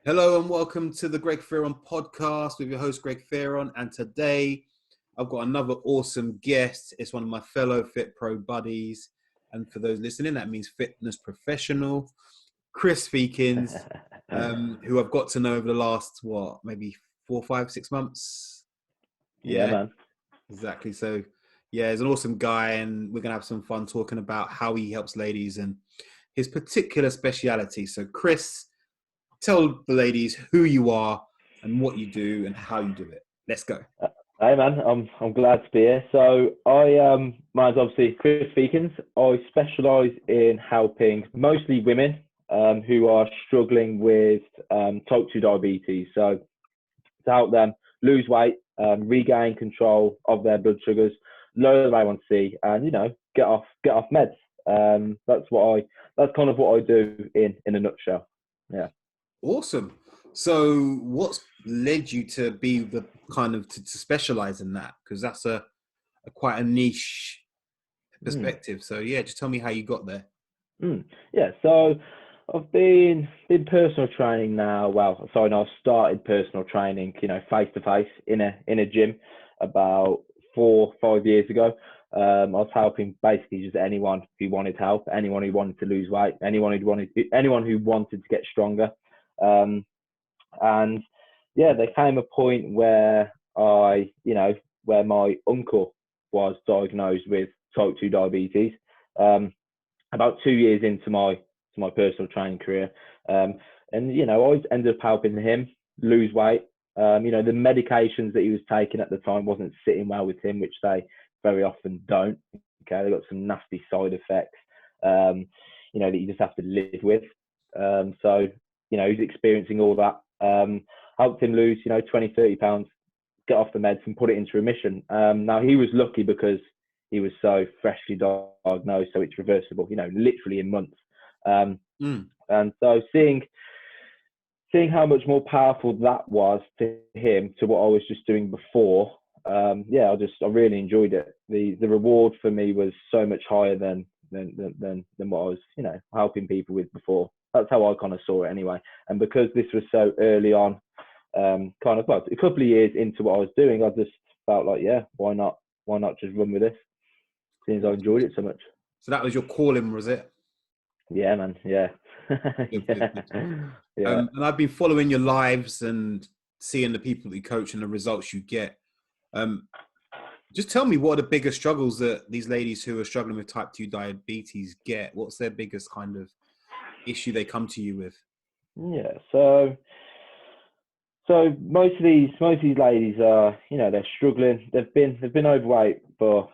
Hello and welcome to the Greg Fearon podcast with your host Greg Fearon. And today I've got another awesome guest. It's one of my fellow Fit Pro buddies. And for those listening, that means fitness professional, Chris Feakins, who I've got to know over the last, maybe 4, 5, 6 months? Yeah, man. Exactly. So, yeah, he's an awesome guy and we're going to have some fun talking about how he helps ladies and his particular speciality. So, Chris, tell the ladies who you are and what you do and how you do it. Let's go. Hey, man. I'm glad to be here. So mine's obviously Chris Feakins. I specialise in helping mostly women who are struggling with type 2 diabetes. So to help them lose weight, regain control of their blood sugars, lower their A1C, and get off meds. That's kind of what I do in a nutshell. Yeah. Awesome. So what's led you to be the kind of to specialize in that? Because that's a quite a niche perspective. So yeah, just tell me how you got there. Yeah, so I've been personal training now. I started personal training, face to face in a gym about 4 or 5 years ago. I was helping basically just anyone who wanted help, anyone who wanted to lose weight, anyone who wanted to get stronger. And yeah, there came a point where where my uncle was diagnosed with type 2 diabetes, about 2 years into my personal training career. And I ended up helping him lose weight. The medications that he was taking at the time wasn't sitting well with him, which they very often don't. Okay, they got some nasty side effects, that you just have to live with. So he's experiencing all that. Helped him lose, 20, 30 pounds, get off the meds and put it into remission. Now he was lucky because he was so freshly diagnosed, so it's reversible, literally in months. And so seeing how much more powerful that was to him to what I was just doing before, I really enjoyed it. The reward for me was so much higher than what I was, helping people with before. That's how I kind of saw it anyway. And because this was so early on, a couple of years into what I was doing, I just felt like, yeah, why not just run with this? Since I enjoyed it so much. So that was your calling, was it? Yeah, man. Yeah. Good. Yeah. And I've been following your lives and seeing the people that you coach and the results you get. Just tell me, what are the biggest struggles that these ladies who are struggling with type 2 diabetes get? What's their biggest kind of issue they come to you with? Yeah. So most of these ladies are, they're struggling. They've been overweight for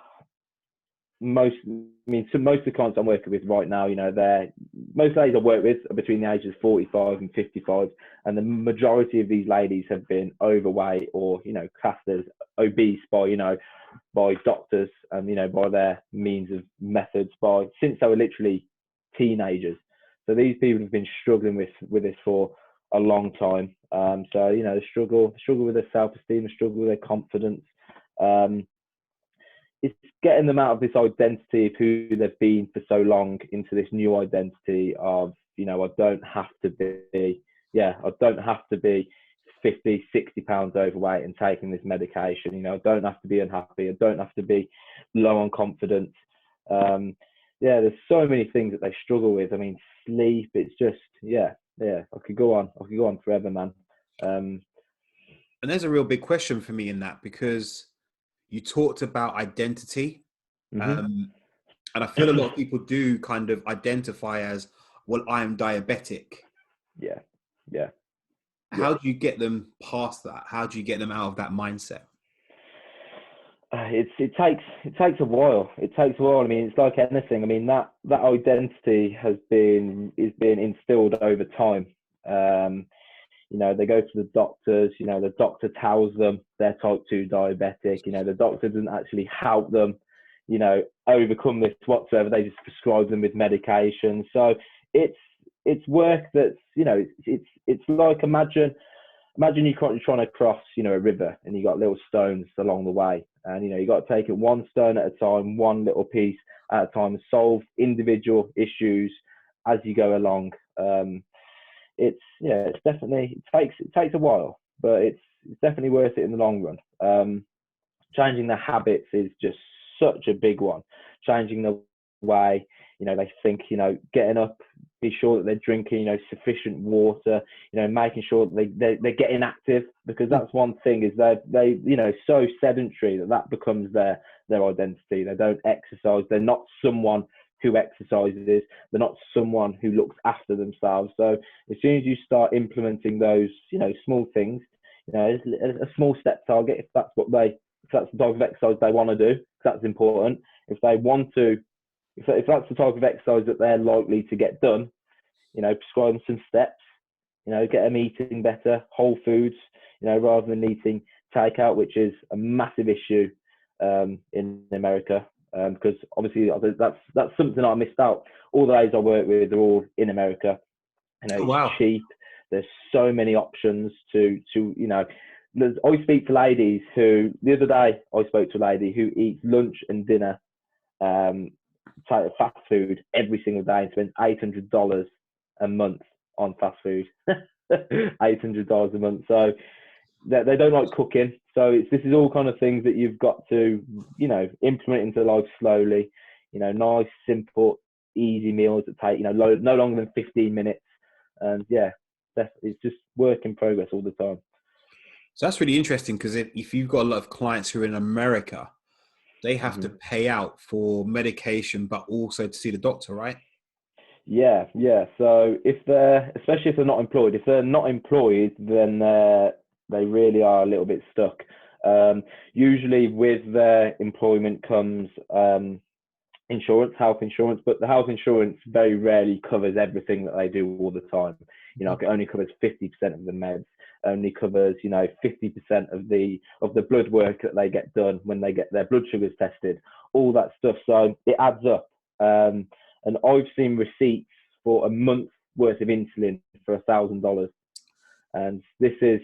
most of the clients I'm working with right now. Most ladies I work with are between the ages of 45 and 55, and the majority of these ladies have been overweight or classed as obese by doctors and by their means of methods since they were literally teenagers. So these people have been struggling with this for a long time. They struggle with their self-esteem, they struggle with their confidence. It's getting them out of this identity of who they've been for so long into this new identity of, I don't have to be 50, 60 pounds overweight and taking this medication. I don't have to be unhappy. I don't have to be low on confidence. There's so many things that they struggle with. I mean, sleep, it's just, I could go on forever, man. And there's a real big question for me in that, because you talked about identity. And I feel a lot of people do kind of identify as, well, I am diabetic. Yeah. How do you get them past that? How do you get them out of that mindset? It takes a while. It takes a while. I mean, it's like anything. I mean, that identity is being instilled over time. They go to the doctors. The doctor tells them they're type 2 diabetic. The doctor doesn't actually help them, overcome this whatsoever. They just prescribe them with medication. So it's work that's, it's like imagine you're trying to cross, a river, and you got little stones along the way, and you got to take it one stone at a time, one little piece at a time, and solve individual issues as you go along. it's definitely, it takes a while, but it's definitely worth it in the long run. Changing the habits is just such a big one. Changing the way, they think, getting up, be sure that they're drinking, sufficient water, making sure that they're getting active, because that's one thing, is they so sedentary that becomes their identity. They don't exercise. They're not someone who exercises. They're not someone who looks after themselves. So as soon as you start implementing those, small things, a small step target, if that's the type of exercise they want to do, that's important. If they want to, if that's the type of exercise that they're likely to get done, prescribe them some steps, get them eating better, whole foods, rather than eating takeout, which is a massive issue in America, because obviously that's something I missed out. All the ladies I work with are all in America. Oh, wow. It's cheap. There's so many options to I speak to ladies who, the other day I spoke to a lady who eats lunch and dinner, fast food every single day, and spends $800 a month on fast food. $800 a month. So they don't like cooking. So this is all kind of things that you've got to, implement into life slowly. Nice, simple, easy meals that take, no longer than 15 minutes. And yeah, it's just work in progress all the time. So that's really interesting, because if you've got a lot of clients who are in America, they have to pay out for medication, but also to see the doctor, right? Yeah. So especially if they're not employed, then they really are a little bit stuck. Usually with their employment comes insurance, health insurance, but the health insurance very rarely covers everything that they do all the time. It only covers 50% of the meds, only covers 50% of the blood work that they get done when they get their blood sugars tested, all that stuff. So it adds up. And I've seen receipts for a month's worth of insulin for $1,000. And this is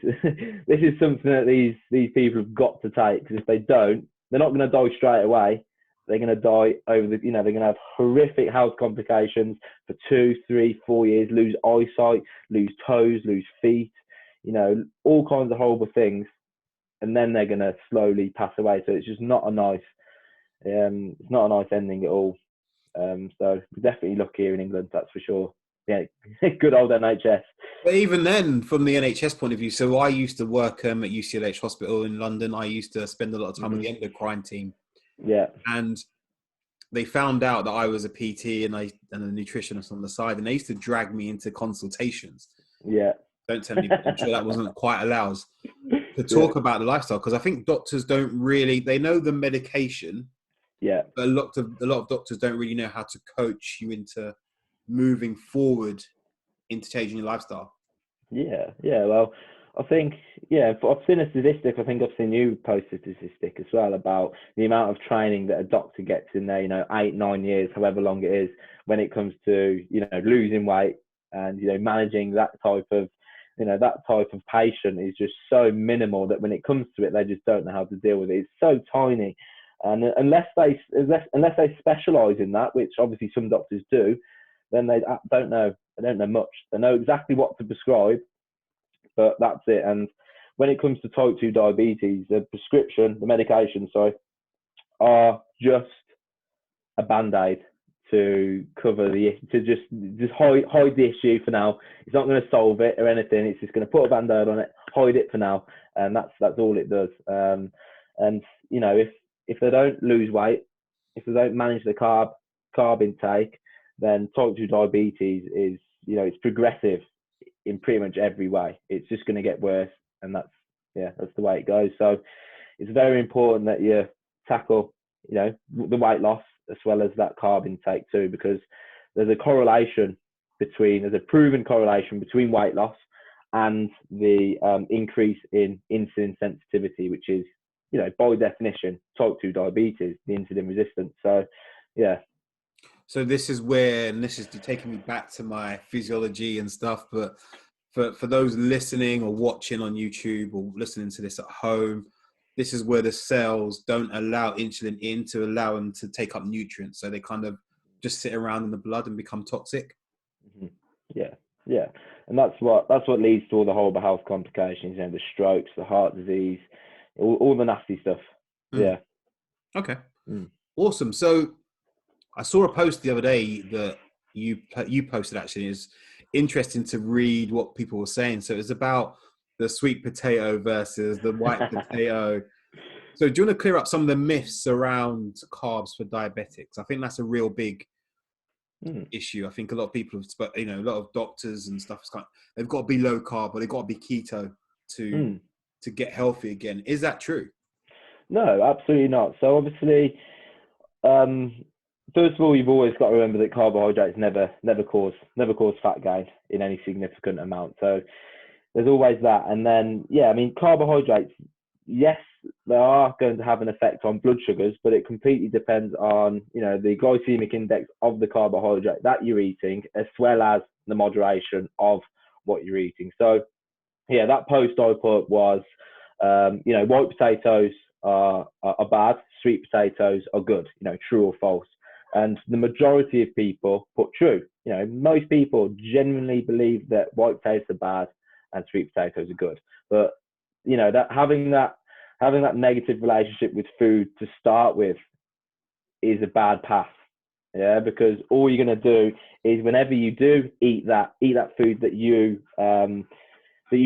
something that these people have got to take, because if they don't, they're not going to die straight away. They're going to die over they're going to have horrific health complications for 2, 3, 4 years, lose eyesight, lose toes, lose feet, all kinds of horrible things. And then they're going to slowly pass away. So it's just not a nice, it's not a nice ending at all. So we're definitely lucky here in England, that's for sure. Yeah, good old NHS. But even then, from the NHS point of view, so I used to work at UCLH Hospital in London. I used to spend a lot of time with the endocrine team. Yeah. And they found out that I was a PT and a nutritionist on the side, and they used to drag me into consultations. Yeah. Don't tell me, I'm sure that wasn't quite allowed, to talk about the lifestyle, because I think doctors don't really, they know the medication. Yeah. But a lot of doctors don't really know how to coach you into moving forward into changing your lifestyle. Yeah. Well, I think, I've seen a statistic. I think I've seen you post a statistic as well about the amount of training that a doctor gets in there, 8, 9 years, however long it is, when it comes to, losing weight and, managing that type of patient is just so minimal that when it comes to it, they just don't know how to deal with it. It's so tiny. And unless they specialise in that, which obviously some doctors do, then they don't know much. They know exactly what to prescribe, but that's it. And when it comes to type 2 diabetes, the medication, are just a band-aid to cover to just hide the issue for now. It's not going to solve it or anything. It's just going to put a band-aid on it, hide it for now, and that's all it does. And if they don't lose weight, if they don't manage the carb intake, then type 2 diabetes is, it's progressive in pretty much every way. It's just going to get worse, and that's the way it goes. So it's very important that you tackle, the weight loss as well as that carb intake too, because there's a proven correlation between weight loss and the increase in insulin sensitivity, which is, by definition, type 2 diabetes, the insulin resistance. So, yeah. So this is where, and this is taking me back to my physiology and stuff, but for those listening or watching on YouTube or listening to this at home, this is where the cells don't allow insulin in to allow them to take up nutrients. So they kind of just sit around in the blood and become toxic. Yeah. and that's what leads to all the horrible health complications, you know, the strokes, the heart disease, all the nasty stuff. Yeah. Okay. Awesome. So I saw a post the other day that you posted. Actually, it's interesting to read what people were saying. So it's about the sweet potato versus the white potato. So do you want to clear up some of the myths around carbs for diabetics? I think that's a real big issue. I think a lot of people have, you know, a lot of doctors and stuff, they've got to be low carb or they've got to be keto to get healthy again. Is that true? No, absolutely not. So obviously, first of all, you've always got to remember that carbohydrates never cause fat gain in any significant amount. So there's always that. And then, yeah, I mean, carbohydrates, yes, they are going to have an effect on blood sugars, but it completely depends on, you know, the glycemic index of the carbohydrate that you're eating, as well as the moderation of what you're eating. So, yeah, that post I put was, you know, white potatoes are bad, sweet potatoes are good, you know, true or false. And the majority of people put true. You know, most people genuinely believe that white potatoes are bad and sweet potatoes are good. But, you know, that having that negative relationship with food to start with is a bad path. Yeah, because all you're going to do is whenever you do eat that food that you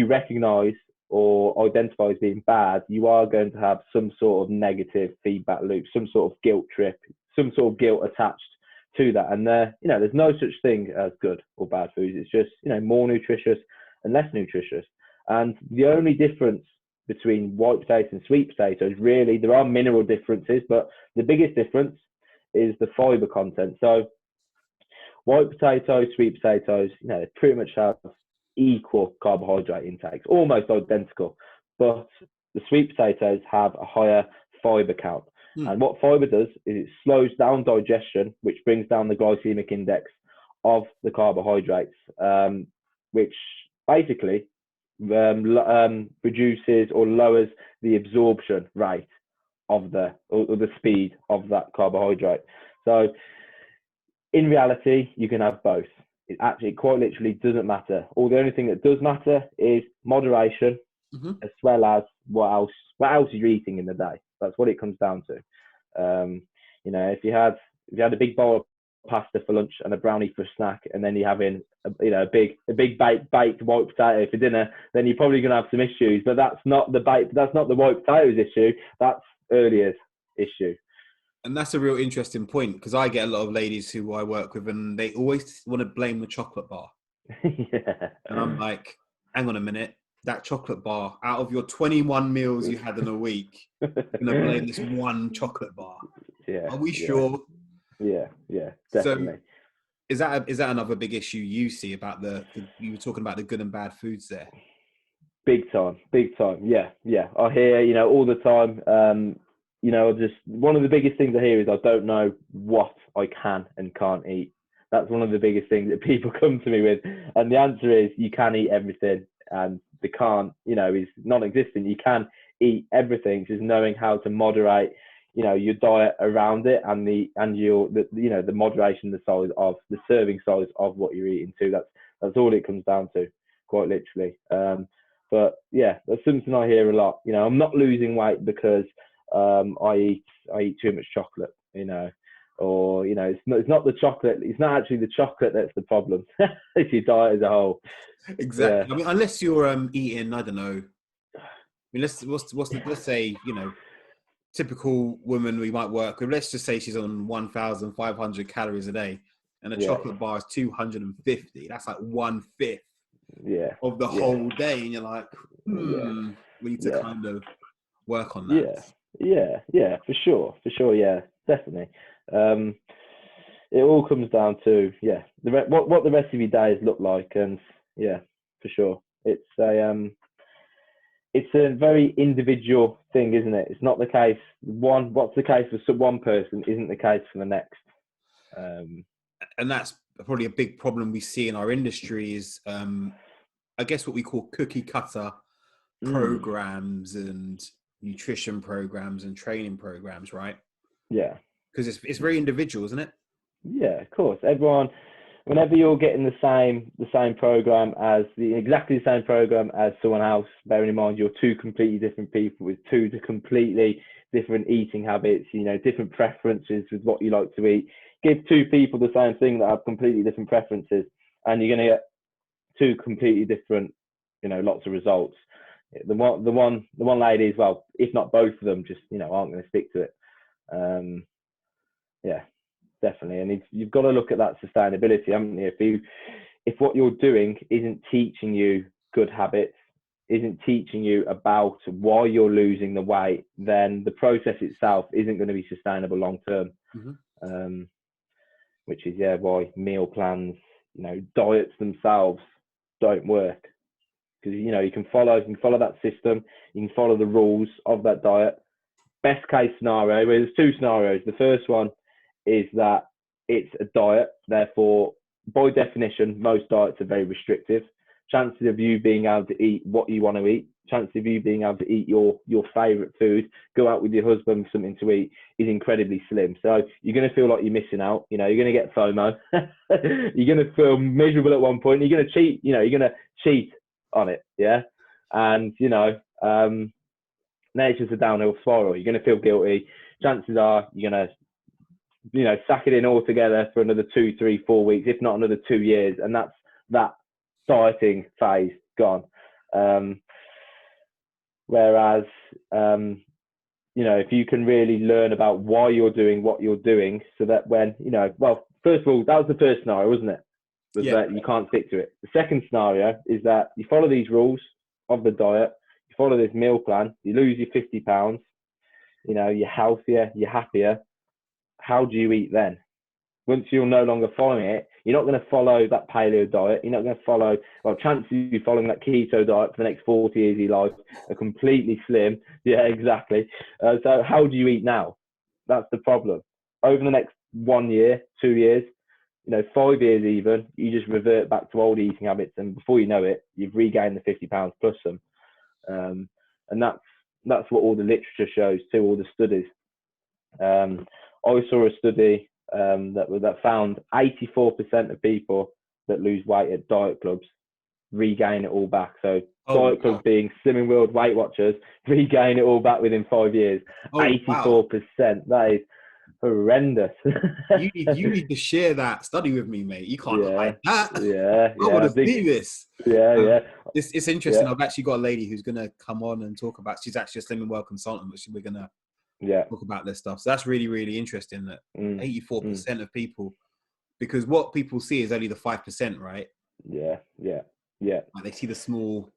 recognize or identify as being bad, you are going to have some sort of negative feedback loop, some sort of guilt trip, some sort of guilt attached to that. And you know, there's no such thing as good or bad foods. It's just, you know, more nutritious and less nutritious. And the only difference between white potatoes and sweet potatoes, really, there are mineral differences, but the biggest difference is the fiber content. So white potatoes, sweet potatoes, you know, they pretty much have equal carbohydrate intakes, almost identical, but the sweet potatoes have a higher fiber count. And what fiber does is it slows down digestion, which brings down the glycemic index of the carbohydrates, which basically reduces or lowers the absorption rate of the speed of that carbohydrate. So in reality, you can have both. It actually quite literally doesn't matter. Or the only thing that does matter is moderation, as well as what else you're eating in the day. That's what it comes down to. You know, if you had a big bowl of pasta for lunch and a brownie for a snack, and then you're having a big baked white potato for dinner, then you're probably going to have some issues. But that's not the white potatoes issue. That's earlier issue. And that's a real interesting point, because I get a lot of ladies who I work with and they always want to blame the chocolate bar. Yeah. And I'm like, hang on a minute, that chocolate bar, out of your 21 meals you had in a week, you're going to blame this one chocolate bar. Yeah. Are we sure? Yeah, definitely. So is that another big issue you see about you were talking about the good and bad foods there? Big time. Yeah. I hear, you know, all the time, you know, just one of the biggest things I hear is I don't know what I can and can't eat. That's one of the biggest things that people come to me with. And the answer is you can eat everything, and the can't, you know, is non-existent. You can eat everything, just knowing how to moderate, you know, your diet around it, and the moderation, the size of the serving size of what you're eating too. That's all it comes down to, quite literally. But yeah, that's something I hear a lot. You know, I'm not losing weight because I eat too much chocolate, you know, or, you know, it's not the chocolate. It's not actually the chocolate that's the problem. It's your diet as a whole. Exactly. Yeah. I mean, unless you're eating, I don't know. I mean, let's say, you know, typical woman we might work with. Let's just say she's on 1,500 calories a day, and a chocolate bar is 250. That's like 1/5 of the whole day, and you're like, we need to kind of work on that. Yeah, for sure, yeah, definitely. It all comes down to what the rest of your days look like, and yeah, for sure, it's a very individual thing, isn't it? It's not the case. What's the case for one person isn't the case for the next. And that's probably a big problem we see in our industry is, I guess, what we call cookie cutter programs and nutrition programs and training programs, right? Yeah. Because it's very individual, isn't it? Yeah, of course. Everyone, whenever you're getting the same program as exactly the same program as someone else, bearing in mind you're two completely different people with two completely different eating habits, different preferences with what you like to eat. Give two people the same thing that have completely different preferences, and you're going to get two completely different, lots of results. The one lady as well, if not both of them, just aren't going to stick to it. Yeah, definitely. And you've got to look at that sustainability, haven't you? If what you're doing isn't teaching you good habits, isn't teaching you about why you're losing the weight, then the process itself isn't going to be sustainable long term. Mm-hmm. Which is why meal plans, diets themselves don't work, because you can follow that system, you can follow the rules of that diet. Best case scenario, there's two scenarios. The first one is that it's a diet, therefore by definition most diets are very restrictive. Chances of you being able to eat what you want to eat, chances of you being able to eat your favorite food, go out with your husband for something to eat, is incredibly slim. So you're going to feel like you're missing out. You're going to get FOMO. You're going to feel miserable at one point. You're going to cheat. You're going to cheat on it. Yeah, and then it's just a downhill spiral. You're going to feel guilty. Chances are you're going to sack it in altogether for another 2, 3, 4 weeks, if not another 2 years, and that's that dieting phase gone. Whereas if you can really learn about why you're doing what you're doing, so that when first of all, that was the first scenario, wasn't it? That you can't stick to it. The second scenario is that you follow these rules of the diet, you follow this meal plan, you lose your 50 pounds, you're healthier, you're happier. How do you eat then? Once you're no longer following it, you're not going to follow that paleo diet. You're not going to follow, chances of you following that keto diet for the next 40 years of your life are completely slim. Yeah, exactly. So how do you eat now? That's the problem. Over the next 1 year, 2 years, 5 years even, you just revert back to old eating habits. And before you know it, you've regained the 50 pounds plus some. And that's what all the literature shows too, all the studies. I saw a study that found 84% of people that lose weight at diet clubs regain it all back. So diet clubs being Slimming World Weight Watchers regain it all back within 5 years. 84%. That is horrendous. you need to share that study with me, mate. You can't hide that. I want to see this. It's interesting. Yeah. I've actually got a lady who's going to come on and talk about. She's actually a Slimming World consultant, but we're going to talk about this stuff. So that's really, really interesting. That 84% of people, because what people see is only the 5%, right? Yeah. Like they see the small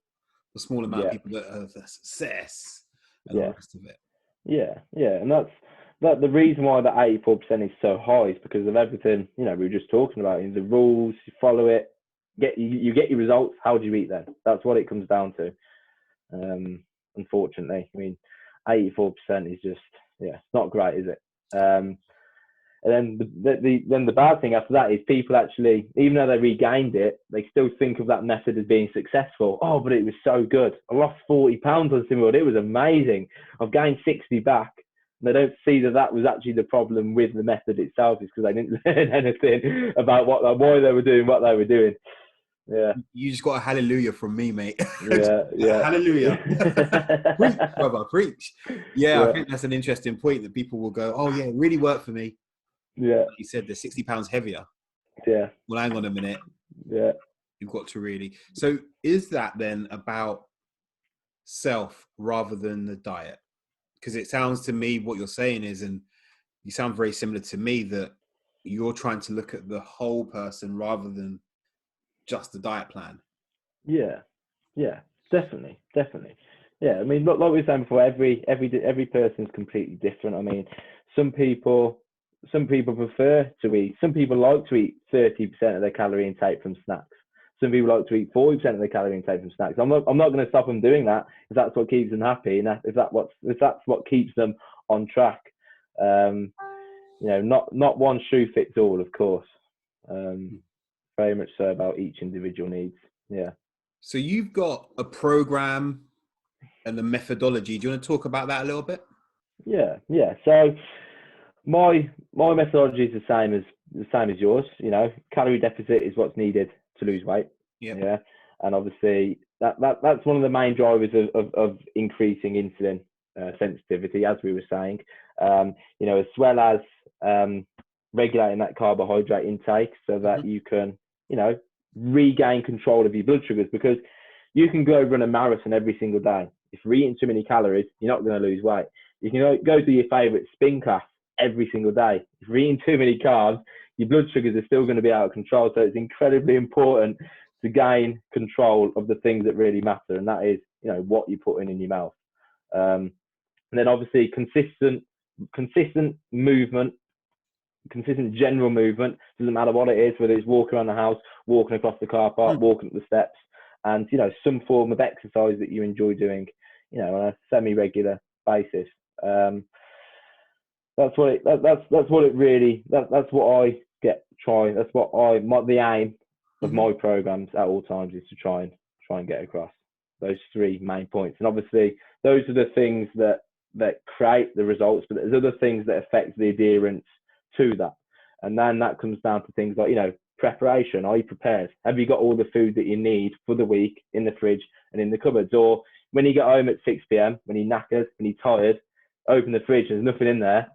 amount of people that have success and the rest of it. Yeah, and that's the reason why the 84% is so high is because of everything we were just talking about. In the rules, you follow it, you get your results. How do you eat then? That's what it comes down to. Unfortunately, 84% is just it's not great, is it? And then the bad thing after that is people actually, even though they regained it, they still think of that method as being successful. Oh, but it was so good. I lost 40 pounds on Slimming World. It was amazing. I've gained 60 back. And they don't see that was actually the problem with the method itself, is because they didn't learn anything about why they were doing what they were doing. Yeah. You just got a hallelujah from me, mate. Yeah. Hallelujah. Preach, brother, preach. Yeah, I think that's an interesting point, that people will go, oh yeah, it really worked for me. Yeah. Like you said, they're 60 pounds heavier. Yeah. Well, hang on a minute. Yeah. You've got to really. So is that then about self rather than the diet? Because it sounds to me, what you're saying is, and you sound very similar to me, that you're trying to look at the whole person rather than just the diet plan. Yeah, definitely. Yeah, like we were saying before, every person's completely different. Some people prefer to eat. Some people like to eat 30% of their calorie intake from snacks. Some people like to eat 40% of their calorie intake from snacks. I'm not going to stop them doing that if that's what keeps them happy, and if that's what keeps them on track. Not one shoe fits all, of course. Very much so about each individual needs. Yeah. So you've got a program and a methodology. Do you want to talk about that a little bit? Yeah. So my methodology is the same as the same as yours. You know, calorie deficit is what's needed to lose weight. Yep. Yeah, and obviously that's one of the main drivers of increasing insulin sensitivity, as we were saying. You know, as well as regulating that carbohydrate intake so that you can, you know, regain control of your blood sugars, because you can go run a marathon every single day. If you're eating too many calories, you're not going to lose weight. You can go do your favorite spin class every single day. If you're eating too many carbs, your blood sugars are still going to be out of control. So it's incredibly important to gain control of the things that really matter, and that is, you know, what you're putting in your mouth. And then obviously consistent movement, consistent general movement, doesn't matter what it is, whether it's walking around the house, walking across the car park, walking up the steps, and, you know, some form of exercise that you enjoy doing, you know, on a semi-regular basis. That's what it really, that's what I that's what the aim of my programs at all times is to try and get across those three main points. And obviously those are the things that create the results, but there's other things that affect the adherence to that. And then that comes down to things like, you know, preparation. Are you prepared? Have you got all the food that you need for the week in the fridge and in the cupboards? Or when you get home at 6 p.m, when you're knackered, when you're tired, open the fridge, there's nothing in there.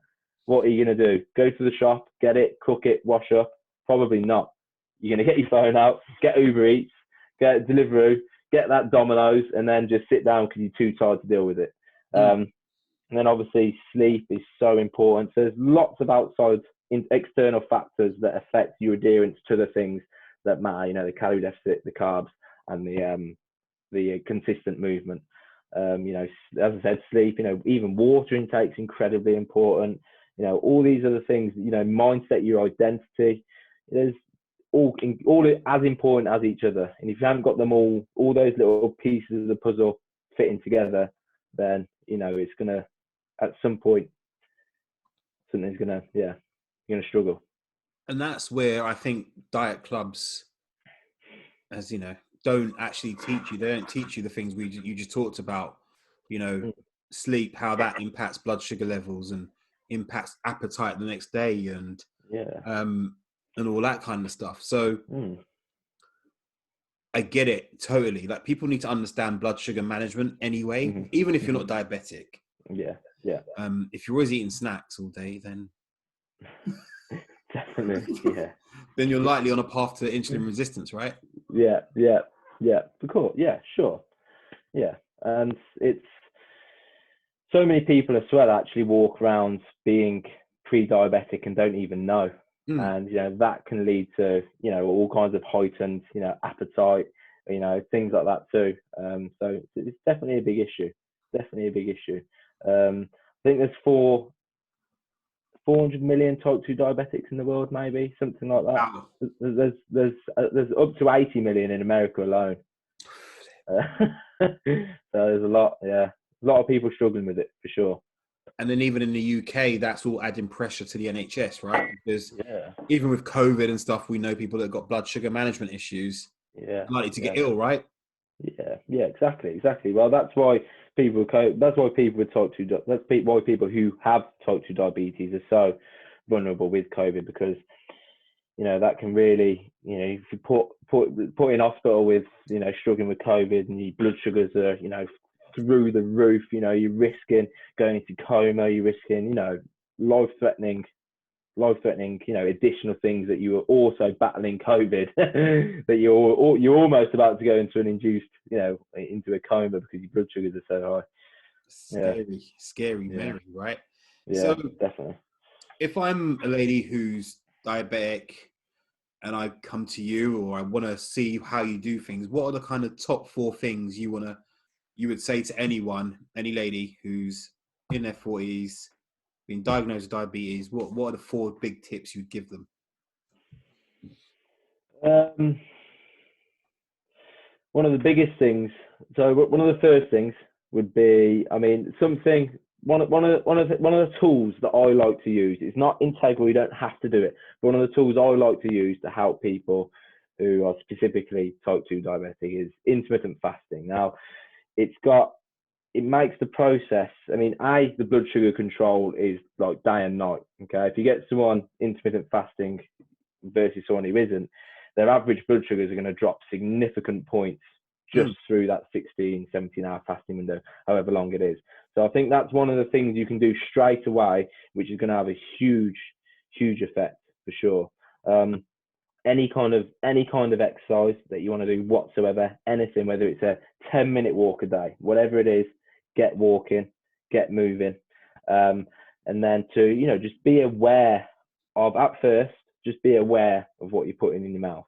What are you going to do? Go to the shop, get it, cook it, wash up? Probably not. You're going to get your phone out, get Uber Eats, get Deliveroo, get that Domino's, and then just sit down because you're too tired to deal with it. And then obviously sleep is so important. So there's lots of outside external factors that affect your adherence to the things that matter. You know, the calorie deficit, the carbs, and the consistent movement. You know, as I said, sleep. You know, even water intake is incredibly important. You know, all these other things. You know, mindset, your identity. There's all as important as each other. And if you haven't got them all those little pieces of the puzzle fitting together, then, you know, it's gonna, at some point, something's gonna, you're gonna struggle. And that's where I think diet clubs, as you know, don't actually teach you. They don't teach you the things you just talked about. You know, sleep, how that impacts blood sugar levels and impacts appetite the next day, and and all that kind of stuff. So I get it totally. Like, people need to understand blood sugar management anyway, even if you're not diabetic. Yeah. If you're always eating snacks all day, then definitely, then you're likely on a path to insulin resistance, right? Yeah. Of course, yeah, sure, yeah. And it's so many people as well actually walk around being pre-diabetic and don't even know. And, you know, that can lead to, you know, all kinds of heightened, you know, appetite, you know, things like that too. So it's definitely a big issue. I think there's 400 million type 2 diabetics in the world, maybe something like that. Wow. There's up to 80 million in America alone. So there's a lot of people struggling with it for sure. And then even in the UK, that's all adding pressure to the NHS, right? Because even with COVID and stuff, we know people that have got blood sugar management issues are likely to get ill, right? Yeah, exactly. Well, that's why people with type 2, why people who have type 2 diabetes are so vulnerable with COVID, because, you know, that can really, you know, if you put in hospital with, you know, struggling with COVID and your blood sugars are, you know, through the roof, you know, you're risking going into coma, you're risking, you know, life-threatening, you know, additional things that you were also battling COVID, that you're almost about to go into an induced, you know, into a coma because your blood sugars are so high. Scary Mary, right? Yeah, so definitely. If I'm a lady who's diabetic and I come to you, or I want to see how you do things, what are the kind of top 4 things you would say to any lady who's in their 40s, been diagnosed with diabetes? What are the 4 big tips you'd give them? One of the biggest things. So one of the first things would be, I mean, one of the tools that I like to use. It's not integral. You don't have to do it. But one of the tools I like to use to help people who are specifically type 2 diabetic is intermittent fasting. Now, it's got it makes the process. I mean, the blood sugar control is like day and night. Okay, if you get someone intermittent fasting versus someone who isn't, their average blood sugars are going to drop significant points just through that 16, 17-hour fasting window, however long it is. So I think that's one of the things you can do straight away, which is going to have a huge effect for sure. Any kind of exercise that you want to do whatsoever, anything, whether it's a 10-minute walk a day, whatever it is, get walking, get moving, and then to just be aware of, at first, just be aware of what you're putting in your mouth.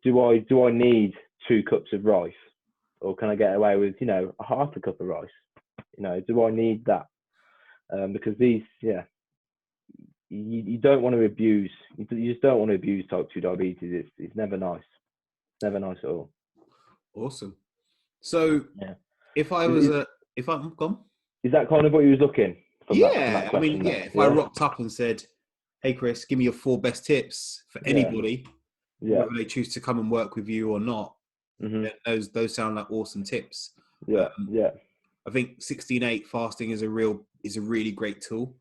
Do I need 2 cups of rice, or can I get away with a half a cup of rice? Do I need that? Because you don't want to abuse. You just don't want to abuse type 2 diabetes. It's never nice. It's never nice at all. Awesome. So if I'm gone, is that kind of what you was looking? From that question, if I rocked up and said, "Hey Chris, give me your 4 best tips for anybody, whether they choose to come and work with you or not," then those sound like awesome tips. I think 16/8 fasting is a really great tool.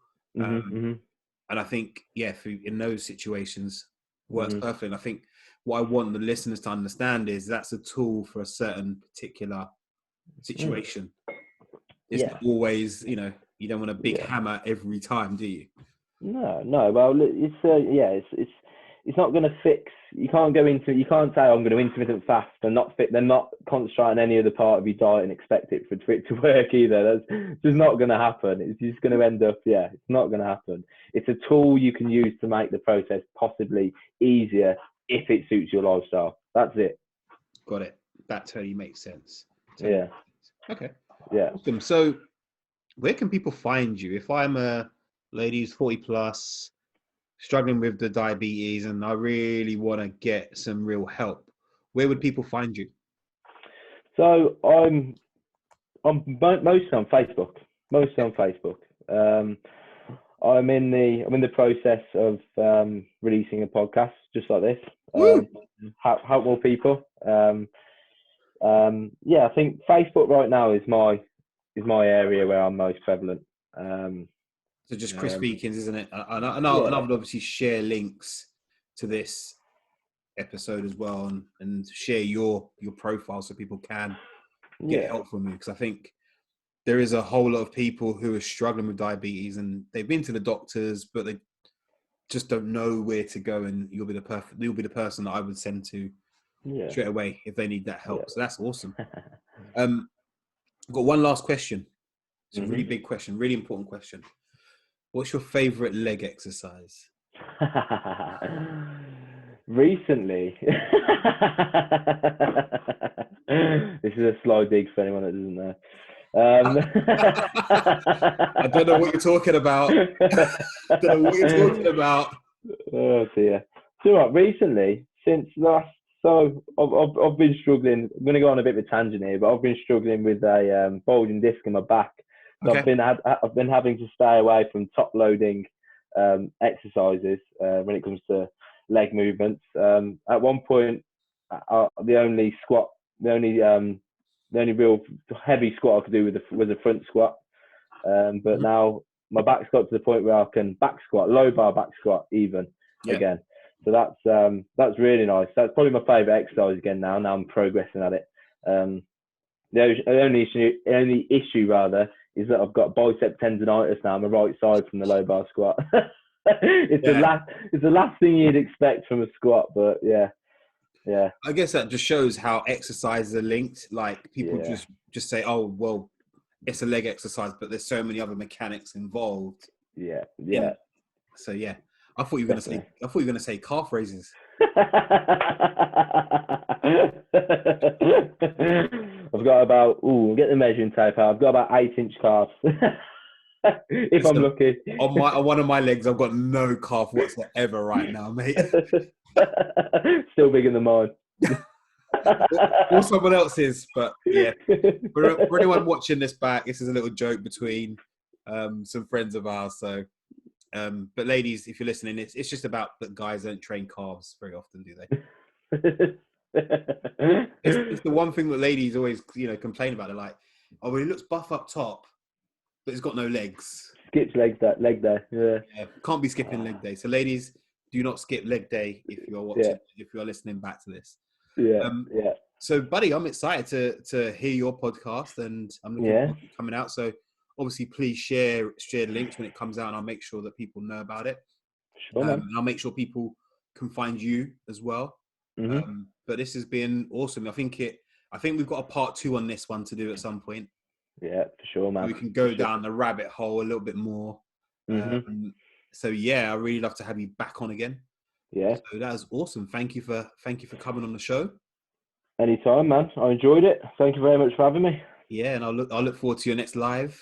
And I think, in those situations, works perfectly. And I think what I want the listeners to understand is that's a tool for a certain particular situation. It's not always, you don't want a big hammer every time, do you? No. Well, it's not going to fix. You can't say, I'm going to intermittent fast and not fit. They're not concentrating on any other part of your diet and expect it for it to work either. That's just not going to happen. It's just going to end up, it's not going to happen. It's a tool you can use to make the process possibly easier if it suits your lifestyle. That's it. Got it. That totally makes sense. Okay. Yeah. Awesome. So where can people find you? If I'm a lady who's 40 plus, struggling with the diabetes, and I really want to get some real help, where would people find you? So I'm mostly on Facebook. I'm in the process of releasing a podcast just like this. Help more people. I think Facebook right now is my area where I'm most prevalent. So just Chris Feakins, isn't it? And I would obviously share links to this episode as well, and share your profile so people can get help from you, because I think there is a whole lot of people who are struggling with diabetes and they've been to the doctors, but they just don't know where to go, and you'll be the person that I would send to straight away if they need that help. So that's awesome. I've got one last question. It's a really big question, really important question. What's your favorite leg exercise? Recently, this is a sly dig for anyone that doesn't know. I don't know what you're talking about. Oh dear. So what? Recently, since last, I've been struggling. I'm going to go on a bit of a tangent here, but I've been struggling with a bulging disc in my back. So I've been having to stay away from top loading exercises when it comes to leg movements. At one point, the only real heavy squat I could do was a front squat. But now my back's got to the point where I can back squat, low bar back squat even again. So that's really nice. That's probably my favourite exercise again now. Now I'm progressing at it. The only issue rather is that I've got bicep tendonitis now on the right side from the low bar squat. It's the last thing you'd expect from a squat, but yeah. I guess that just shows how exercises are linked. Like people just say, "Oh, well, it's a leg exercise," but there's so many other mechanics involved. So I thought you were going to say calf raises. I've got about get the measuring tape out. I've got about 8-inch calves. If I'm lucky. On one of my legs, I've got no calf whatsoever right now, mate. Still bigger than mine. Or someone else's, but for anyone watching this back, this is a little joke between some friends of ours. So, but ladies, if you're listening, it's just about that guys don't train calves very often, do they? It's the one thing that ladies always, complain about. They're like, oh, well, he looks buff up top, but he's got no legs. Skips leg day. Yeah, can't be skipping leg day. So ladies, do not skip leg day if you're watching, if you're listening back to this. Yeah. So, buddy, I'm excited to hear your podcast, and I'm looking forward to it coming out. So, obviously, please share the links when it comes out, and I'll make sure that people know about it. Sure, man. And I'll make sure people can find you as well. Mm-hmm. But this has been awesome. I think we've got a part 2 on this one to do at some point. Yeah, for sure, man. So we can go down the rabbit hole a little bit more. Mm-hmm. So yeah, I really love to have you back on again. Yeah. So that was awesome. Thank you for coming on the show. Anytime, man. I enjoyed it. Thank you very much for having me. Yeah, and I'll look forward to your next live.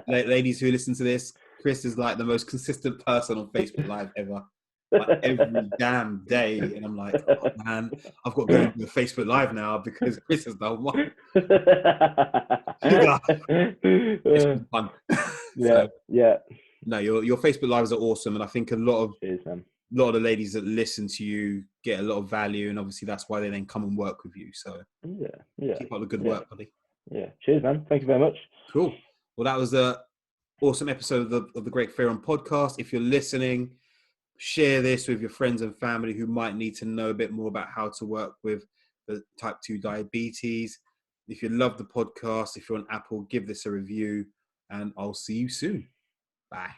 Ladies who listen to this, Chris is like the most consistent person on Facebook Live ever. Like every damn day, and I'm like, oh man, I've got to go and do a Facebook Live now because Chris is the one. It's been fun. Yeah. No, your Facebook Lives are awesome, and I think a lot of the ladies that listen to you get a lot of value, and obviously that's why they then come and work with you. So keep up the good work, buddy. Yeah, cheers, man. Thank you very much. Cool. Well, that was a awesome episode of the Greg Fearon podcast. If you're listening, share this with your friends and family who might need to know a bit more about how to work with the type 2 diabetes. If you love the podcast, if you're on Apple, give this a review, and I'll see you soon. Bye.